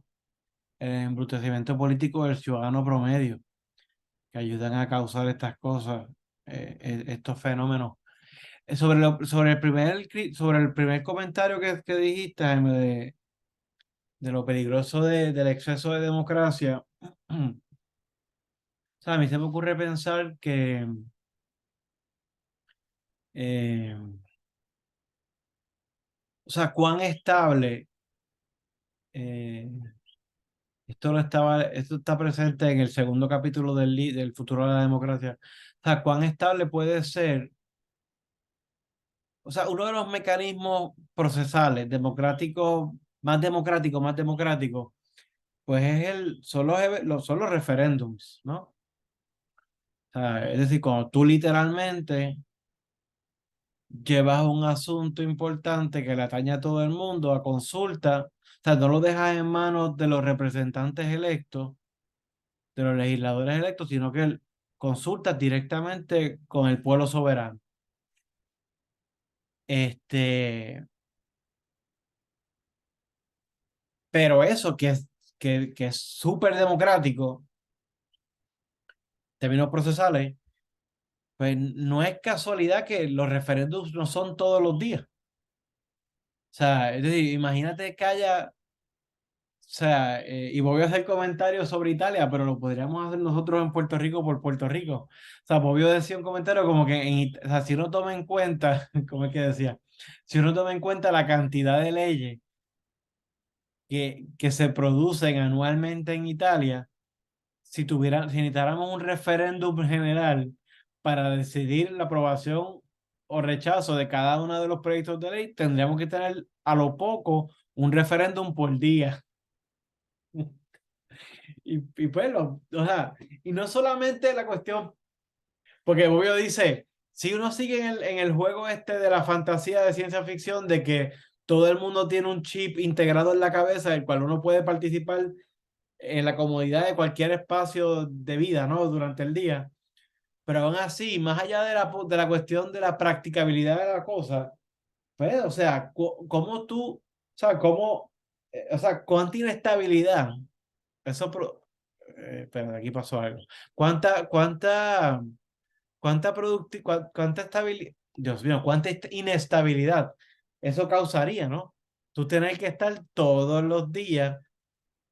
el embrutecimiento político del ciudadano promedio, que ayudan a causar estas cosas, estos fenómenos. Sobre el primer comentario que dijiste, Jaime, de lo peligroso del exceso de democracia, o sea, a mí se me ocurre pensar que, eh, o sea, cuán estable, eh, esto está presente en el segundo capítulo del futuro de la democracia, o sea, cuán estable puede ser, o sea, uno de los mecanismos procesales más democráticos, pues son los referéndums, ¿no? O sea, es decir, cuando tú literalmente llevas un asunto importante que le atañe a todo el mundo a consulta, o sea, no lo dejas en manos de los representantes electos, de los legisladores electos, sino que consultas directamente con el pueblo soberano. Este, pero eso que es súper democrático, en términos procesales, pues no es casualidad que los referéndums no son todos los días. O sea, es decir, imagínate que haya, o sea, y voy a hacer comentarios sobre Italia, pero lo podríamos hacer nosotros en Puerto Rico por Puerto Rico. O sea, Bobio decía un comentario como que, o sea, si uno toma en cuenta, como es que decía, si uno toma en cuenta la cantidad de leyes que se producen anualmente en Italia, si necesitáramos un referéndum general para decidir la aprobación o rechazo de cada uno de los proyectos de ley, tendríamos que tener a lo poco un referéndum por día. Y pues, o sea, y no solamente la cuestión, porque obvio dice, si uno sigue en el juego este de la fantasía de ciencia ficción, de que todo el mundo tiene un chip integrado en la cabeza, del cual uno puede participar en la comodidad de cualquier espacio de vida, ¿no? Durante el día. Pero aún así, más allá de la cuestión de la practicabilidad de la cosa, pues, o sea, cómo tú, o sea, cómo, o sea, cuánta inestabilidad, eso, espera, aquí pasó algo. ¿Cuánta, cuánta estabilidad, Dios mío, cuánta inestabilidad eso causaría, ¿no? Tú tener que estar todos los días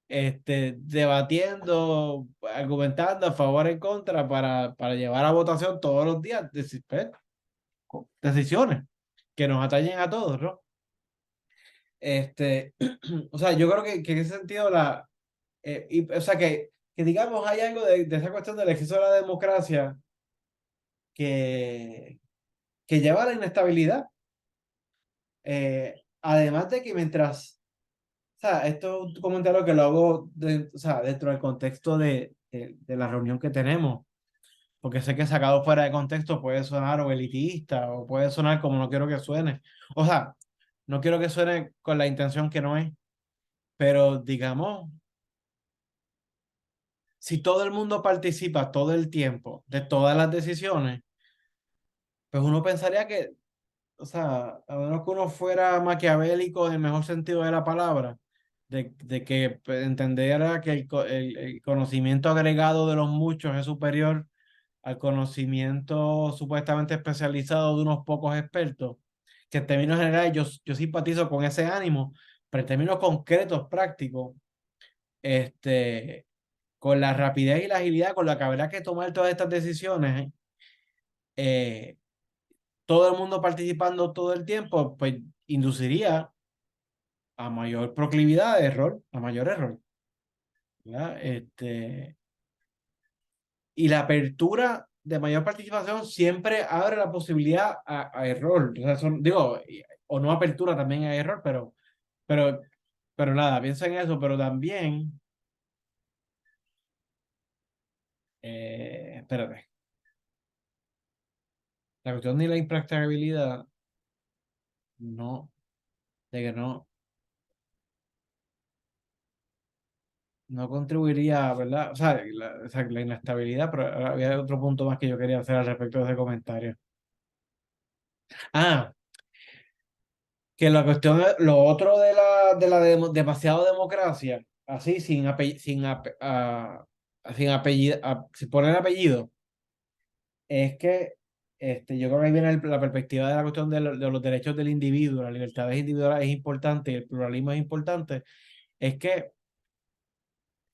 debatiendo, argumentando a favor en contra para llevar a votación todos los días decisiones que nos atañen a todos, ¿no? O sea, yo creo que en ese sentido o sea, que digamos hay algo de esa cuestión del exceso de la democracia que, que lleva a la inestabilidad. Además de que mientras, o sea, esto es un comentario que lo hago o sea, dentro del contexto de la reunión que tenemos, porque sé que sacado fuera de contexto puede sonar o elitista o puede sonar como no quiero que suene. O sea, no quiero que suene con la intención que no es, pero digamos, si todo el mundo participa todo el tiempo de todas las decisiones, pues uno pensaría que, o sea, a menos que uno fuera maquiavélico en el mejor sentido de la palabra, de que pues, entendiera que el conocimiento agregado de los muchos es superior al conocimiento supuestamente especializado de unos pocos expertos, que en términos generales yo simpatizo con ese ánimo, pero en términos concretos, prácticos, este, con la rapidez y la agilidad con la que habrá que tomar todas estas decisiones, eh, todo el mundo participando todo el tiempo, pues induciría a mayor proclividad de error, a mayor error, ¿verdad? Y la apertura de mayor participación siempre abre la posibilidad a error. O sea, digo, o no apertura también a error, pero, pero nada, piensa en eso, pero también, espérate, la cuestión de la impracticabilidad, no, de que no contribuiría, ¿verdad? O sea, la inestabilidad, pero había otro punto más que yo quería hacer al respecto de ese comentario. Ah, que la cuestión, lo otro demasiado democracia, así sin apellido, sin poner apellido, es que yo creo que ahí viene la perspectiva de la cuestión de los derechos del individuo, la libertad individual es importante y el pluralismo es importante, es que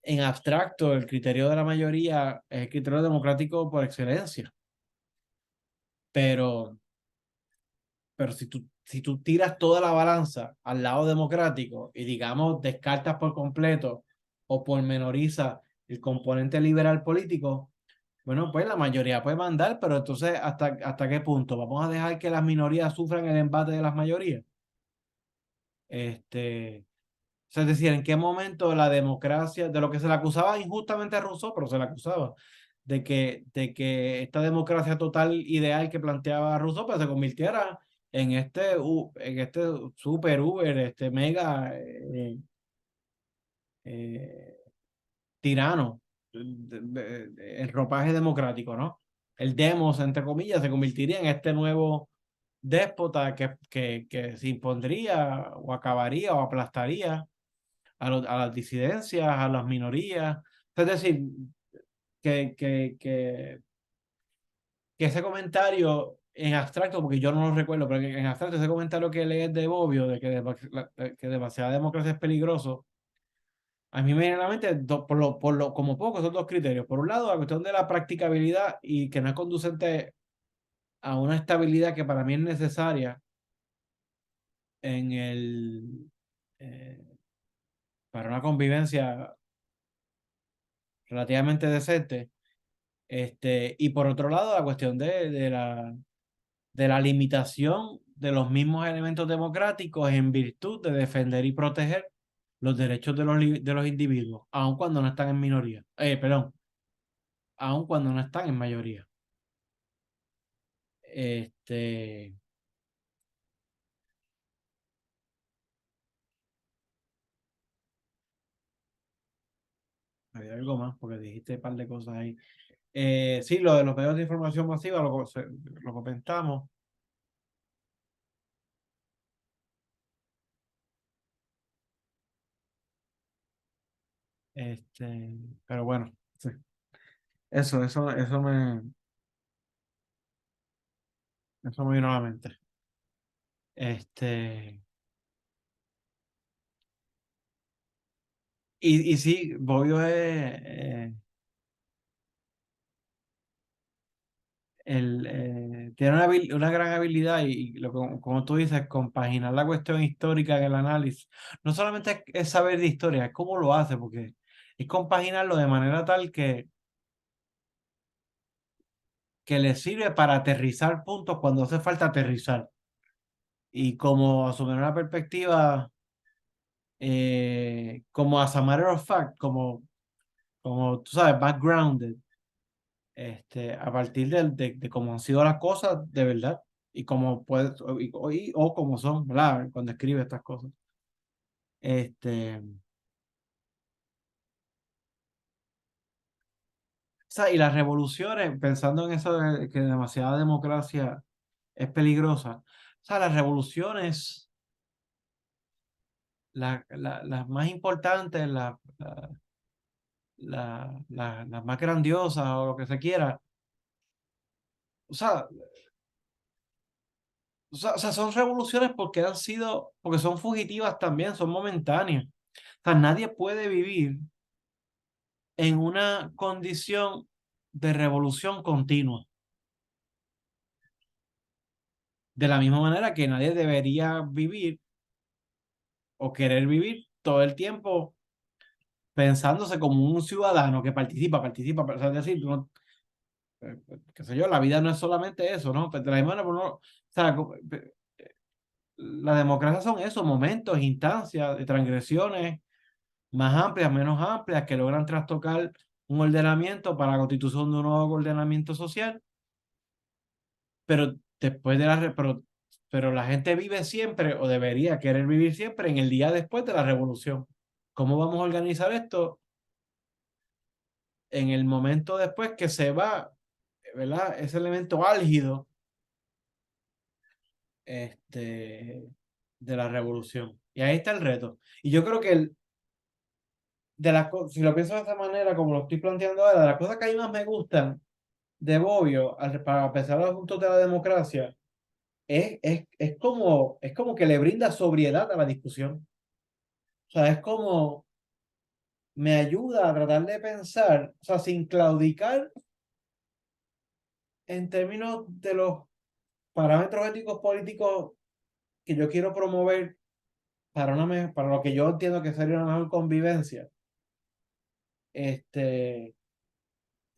en abstracto el criterio de la mayoría es el criterio democrático por excelencia, pero si tú tiras toda la balanza al lado democrático y digamos descartas por completo o pormenorizas el componente liberal político, bueno, pues la mayoría puede mandar, pero entonces hasta qué punto vamos a dejar que las minorías sufran el embate de las mayorías. O sea, es decir, en qué momento la democracia, de lo que se le acusaba injustamente a Rousseau, pero se le acusaba de que esta democracia total ideal que planteaba Rousseau pues, se convirtiera en este super Uber, mega eh, tirano, el ropaje democrático, ¿no? El demos, entre comillas, se convertiría en este nuevo déspota que se impondría o acabaría o aplastaría a las disidencias, a las minorías. Es decir, que ese comentario en abstracto, porque yo no lo recuerdo, pero en abstracto ese comentario que lees de Bobbio, de que demasiada democracia es peligroso, a mí me viene a la mente, como poco, son dos criterios. Por un lado, la cuestión de la practicabilidad y que no es conducente a una estabilidad que para mí es necesaria en eh, para una convivencia relativamente decente. Y por otro lado, la cuestión de la limitación de los mismos elementos democráticos en virtud de defender y proteger los derechos de los individuos, aun cuando no están en minoría. Perdón, aun cuando no están en mayoría. Este, Había algo más, porque dijiste un par de cosas ahí. Sí, lo de los medios de información masiva lo comentamos. Pero bueno, sí. Eso me vino a la mente. Este, y sí, Bobbio tiene una gran habilidad y como tú dices, compaginar la cuestión histórica en el análisis. No solamente es saber de historia, es cómo lo hace, porque es compaginarlo de manera tal que le sirve para aterrizar puntos cuando hace falta aterrizar. Y como asumir una perspectiva, como as a matter of fact, como tú sabes, backgrounded, a partir de cómo han sido las cosas de verdad y cómo puedes, o cómo son, ¿verdad? Cuando escribe estas cosas. O sea, y las revoluciones, pensando en eso de que demasiada democracia es peligrosa. O sea, las revoluciones, las más importantes, las más grandiosas o lo que se quiera, o sea, o sea, son revoluciones porque son fugitivas también, son momentáneas. O sea, nadie puede vivir en una condición de revolución continua. De la misma manera que nadie debería vivir o querer vivir todo el tiempo pensándose como un ciudadano que participa. O sea, es decir, qué sé yo, la vida no es solamente eso, ¿no? Pero de la misma manera, pues, o sea, la democracia son esos momentos, instancias de transgresiones más amplias, menos amplias, que logran trastocar un ordenamiento para la constitución de un nuevo ordenamiento social, pero después pero la gente vive siempre o debería querer vivir siempre en el día después de la revolución. ¿Cómo vamos a organizar esto en el momento después que se va, ¿verdad? Ese elemento álgido, de la revolución. Y ahí está el reto. Y yo creo que si lo pienso de esta manera, como lo estoy planteando ahora, de las cosas que a mí más me gustan de Bobbio, para pesar de los asuntos de la democracia, es como que le brinda sobriedad a la discusión. O sea, es como me ayuda a tratar de pensar, o sea, sin claudicar en términos de los parámetros éticos políticos que yo quiero promover para lo que yo entiendo que sería una mejor convivencia. Este,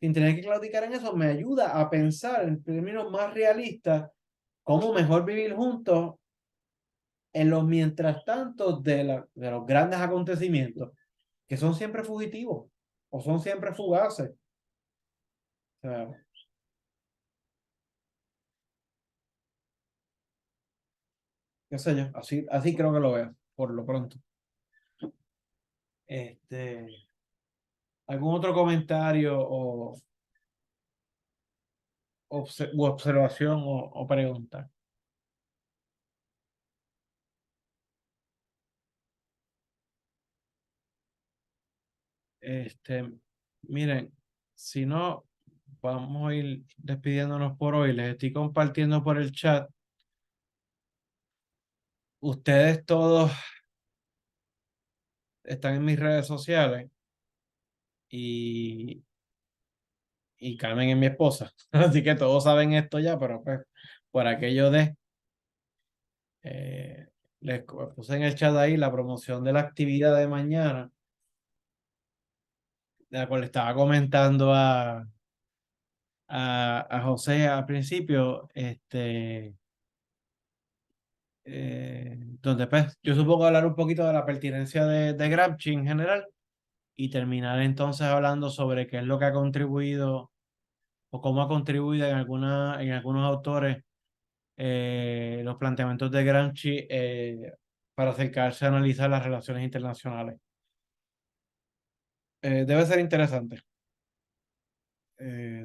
Sin tener que claudicar en eso, me ayuda a pensar en términos más realistas cómo mejor vivir juntos en los mientras tanto de los grandes acontecimientos, que son siempre fugitivos o son siempre fugaces. O sea, qué sé yo, así creo que lo veo, por lo pronto. Este, ¿Algún otro comentario u observación o pregunta? Este, miren, si no, vamos a ir despidiéndonos por hoy. Les estoy compartiendo por el chat. Ustedes todos están en mis redes sociales y, y Carmen es mi esposa. Así que todos saben esto ya, pero pues por aquello de, eh, puse en el chat ahí la promoción de la actividad de mañana, de la cual le estaba comentando a José al principio, donde pues yo supongo hablar un poquito de la pertinencia de Gramsci en general y terminar entonces hablando sobre qué es lo que ha contribuido o cómo ha contribuido en algunos autores los planteamientos de Gramsci para acercarse a analizar las relaciones internacionales. Debe ser interesante.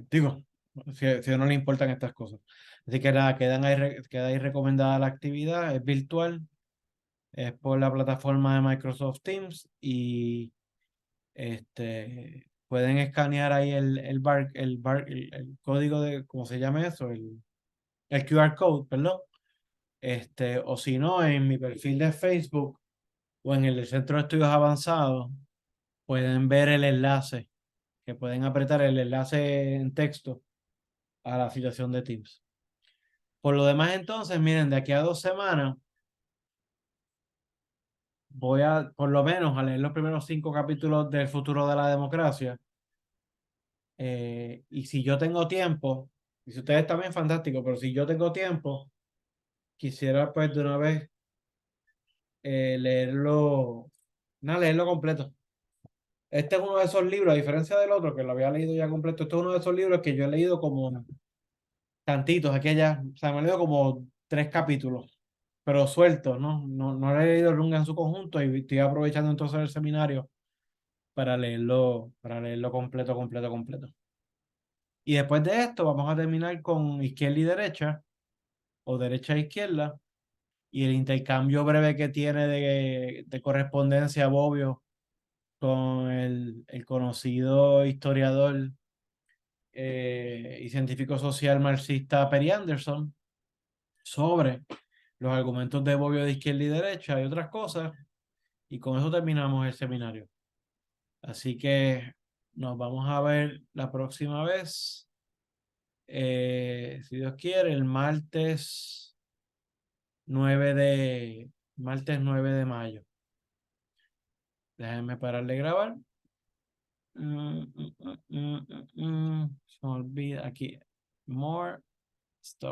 Digo, si a uno le importan estas cosas. Así que nada, queda ahí recomendada la actividad, es virtual, es por la plataforma de Microsoft Teams y pueden escanear ahí el código de, ¿cómo se llama eso? El QR code, perdón. O si no, en mi perfil de Facebook o en el Centro de Estudios Avanzados, pueden ver el enlace, que pueden apretar el enlace en texto a la situación de Teams. Por lo demás, entonces, miren, de aquí a 2 semanas voy a, por lo menos, a leer los primeros 5 capítulos del futuro de la democracia. Y si yo tengo tiempo, y si ustedes también, fantástico, pero si yo tengo tiempo, quisiera pues de una vez leerlo, no, leerlo completo. Este es uno de esos libros, a diferencia del otro que lo había leído ya completo, este es uno de esos libros que yo he leído como tantitos, aquella, o sea, me he leído como 3 capítulos, pero sueltos, ¿no? No lo he leído nunca en su conjunto y estoy aprovechando entonces el seminario para leerlo completo, completo, completo. Y después de esto vamos a terminar con izquierda y derecha, o derecha e izquierda, y el intercambio breve que tiene de correspondencia Bobbio con el conocido historiador y científico social marxista Perry Anderson sobre los argumentos de Bobbio de izquierda y derecha y otras cosas, y con eso terminamos el seminario. Así que nos vamos a ver la próxima vez, si Dios quiere, el martes 9 de mayo. Déjenme parar de grabar. Se me olvida aquí. More stuff.